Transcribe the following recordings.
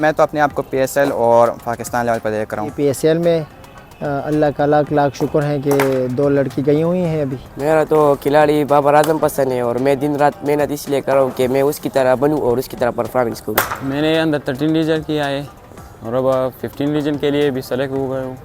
मैं तो अपने आप को PSL और पाकिस्तान लेवल पर देख रहा हूँ। PSL में अल्लाह का लाख लाख शुक्र है कि 2 लड़की गई हुई हैं अभी। मेरा तो खिलाड़ी बाबर आजम पसंद है और मैं दिन रात मेहनत इसलिए कर रहा हूँ कि मैं उसकी तरह बनूँ और उसकी तरह परफॉर्मेंस करूँ। मैंने अंदर 13 रीजन किया है और अब 15 रीजन के लिए भी सेलेक्ट हो गया हूँ।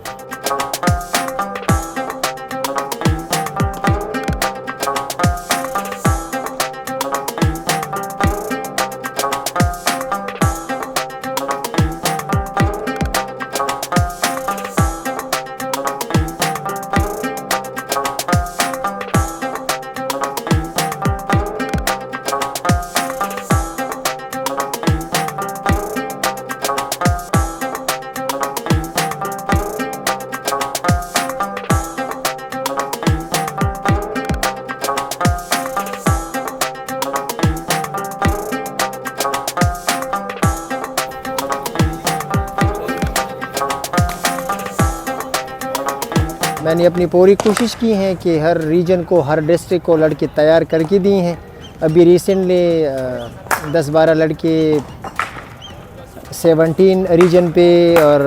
मैंने अपनी पूरी कोशिश की है कि हर रीजन को, हर डिस्ट्रिक्ट को लड़के तैयार करके दी हैं। अभी रिसेंटली 10-12 लड़के 17 रीजन पे और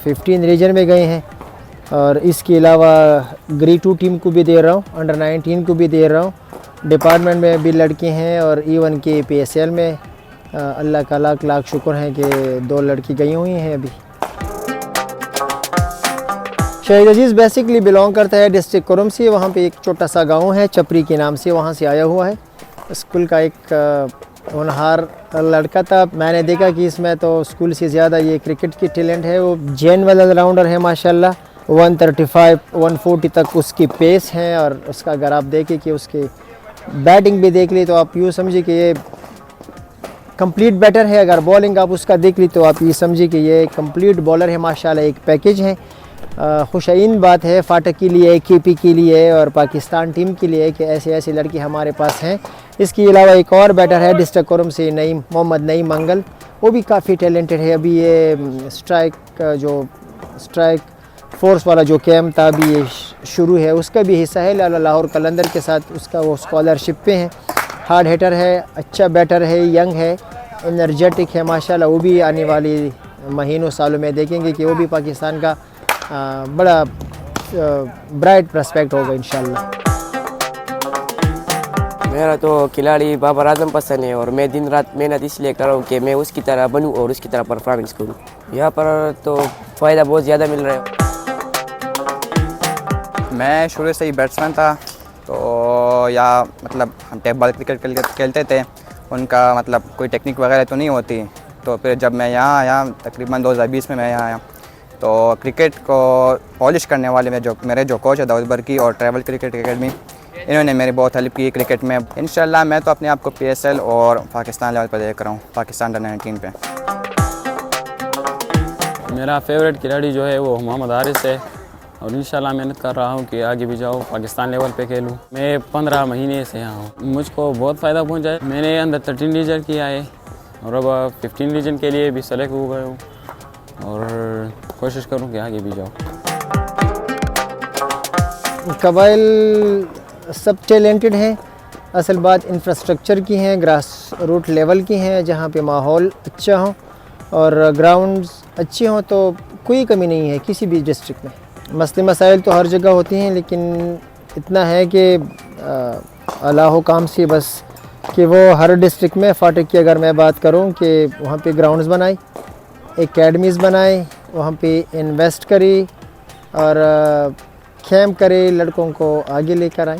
15 रीजन में गए हैं। और इसके अलावा ग्रेड 2 टीम को भी दे रहा हूँ, अंडर 19 को भी दे रहा हूँ। डिपार्टमेंट में भी लड़के हैं और इवन के PSL में अल्लाह का लाख लाख शुक्र है कि 2 लड़की गई हुई हैं अभी। शहीद अजीज़ बेसिकली बिलोंग करता है डिस्ट्रिक्ट कुरुम से। वहाँ पे एक छोटा सा गांव है चपरी के नाम से, वहाँ से आया हुआ है। स्कूल का एक होनहार लड़का था। मैंने देखा कि इसमें तो स्कूल से ज़्यादा ये क्रिकेट की टैलेंट है। वो जेनुइन ऑलराउंडर है माशाल्लाह। 135 140 तक उसकी पेस है। और उसका अगर आप देखें कि उसकी बैटिंग भी देख ली तो आप यूँ समझिए कि ये कंप्लीट बैटर है। अगर बॉलिंग आप उसका देख ली तो आप ये समझिए कि ये कंप्लीट बॉलर है माशाल्लाह, एक पैकेज है। खुशाइन बात है फाटक के लिए, KP के लिए और पाकिस्तान टीम के लिए कि ऐसे ऐसे लड़के हमारे पास हैं। इसके अलावा एक और बैटर है डिस्ट्रिक्ट कुरुम से, नईम मोहम्मद नईम मंगल, वो भी काफ़ी टैलेंटेड है। अभी ये स्ट्राइक फोर्स वाला जो कैम्प था अभी ये शुरू है, उसका भी हिस्सा है। लाहौर कलंदर के साथ उसका वो स्कॉलरशिप पे है। हार्ड हिटर है, अच्छा बैटर है, यंग है, एनर्जेटिक है माशाल्लाह। वो भी आने वाली महीनों सालों में देखेंगे कि वो भी पाकिस्तान का बड़ा ब्राइट प्रोस्पेक्ट होगा इंशाल्लाह। मेरा तो खिलाड़ी बाबर आजम पसंद है और मैं दिन रात मेहनत इसलिए कर रहा हूँ कि मैं उसकी तरह बनूँ और उसकी तरह परफॉर्मेंस करूँ। यहाँ पर तो फ़ायदा बहुत ज़्यादा मिल रहा है। मैं शुरू से ही बैट्समैन था, तो या मतलब हम टेप बॉल क्रिकेट खेलते थे। उनका मतलब कोई टेक्निक वगैरह तो नहीं होती। तो फिर जब मैं यहाँ आया तकरीबन 2020 में मैं यहाँ आया, तो क्रिकेट को पॉलिश करने वाले मेरे जो कोच है दाऊद बरकी और ट्रैवल क्रिकेट एकेडमी, इन्होंने मेरी बहुत हेल्प की क्रिकेट में। इंशाल्लाह मैं तो अपने आप को PSL और पाकिस्तान लेवल पर देख रहा हूँ, पाकिस्तान अंडर 19 पे। मेरा फेवरेट खिलाड़ी जो है वो मोहम्मद हारिस है और इंशाल्लाह मेहनत कर रहा हूँ कि आगे भी जाऊँ, पाकिस्तान लेवल पे खेलूँ। मैं 15 महीने से यहाँ हूँ, मुझको बहुत फ़ायदा पहुँचा है। मैंने अंदर 13 रीजन किया है और अब 15 रीजन के लिए भी सेलेक्ट हो गया हूँ और कोशिश करूँ कि आगे भी जाऊँ। कबाइल सब टैलेंटेड हैं। असल बात इंफ्रास्ट्रक्चर की है, ग्रास रूट लेवल की हैं, जहाँ पे माहौल अच्छा हो और ग्राउंड्स अच्छे हों तो कोई कमी नहीं है किसी भी डिस्ट्रिक्ट में। मसले मसाइल तो हर जगह होती हैं, लेकिन इतना है कि अल्लाह काम से बस कि वो हर डिस्ट्रिक्ट में, फाटक की अगर मैं बात करूँ कि वहाँ पे ग्राउंड्स बनाए, एकेडमीज़ बनाए, वहाँ पे इन्वेस्ट करे और कैंप करे, लड़कों को आगे लेकर आए।